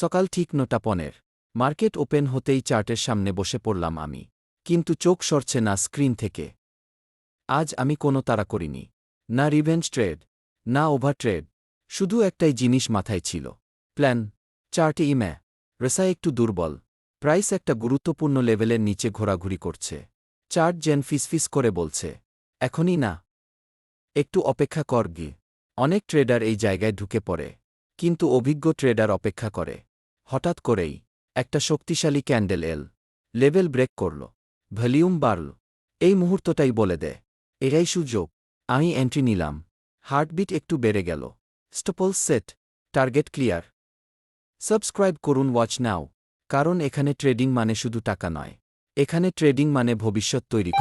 সকাল ঠিক ৯:১৫। মার্কেট ওপেন হতেই চার্টের সামনে বসে পড়লাম আমি। কিন্তু চোখ সরছে না স্ক্রিন থেকে। আজ আমি কোনো তাড়া করিনি। না রিভেঞ্জ ট্রেড, না ওভার ট্রেড। শুধু একটাই জিনিস মাথায় ছিল। প্ল্যান। চার্টে রেসা একটু দুর্বল। প্রাইস একটা গুরুত্বপূর্ণ লেভেলের নিচে ঘোরাঘুরি করছে। চার্ট যেন ফিসফিস করে বলছে, এখনই না, একটু অপেক্ষা কর গি। অনেক ট্রেডার এই জায়গায় ঢুকে পড়ে, কিন্তু অভিজ্ঞ ট্রেডার অপেক্ষা করে। হঠাৎ করেই একটা শক্তিশালী ক্যান্ডেল লেভেল ব্রেক করল, ভলিউম বাড়ল। এই মুহূর্তটাই বলে দেয়, এরাই সুযোগ। আমি এন্ট্রি নিলাম। হার্টবিট একটু বেড়ে গেল। স্টপল সেট, টার্গেট ক্লিয়ার। সাবস্ক্রাইব করুন ওয়াচ নাও, কারণ এখানে ট্রেডিং মানে শুধু টাকা নয়, এখানে ট্রেডিং মানে ভবিষ্যৎ তৈরি।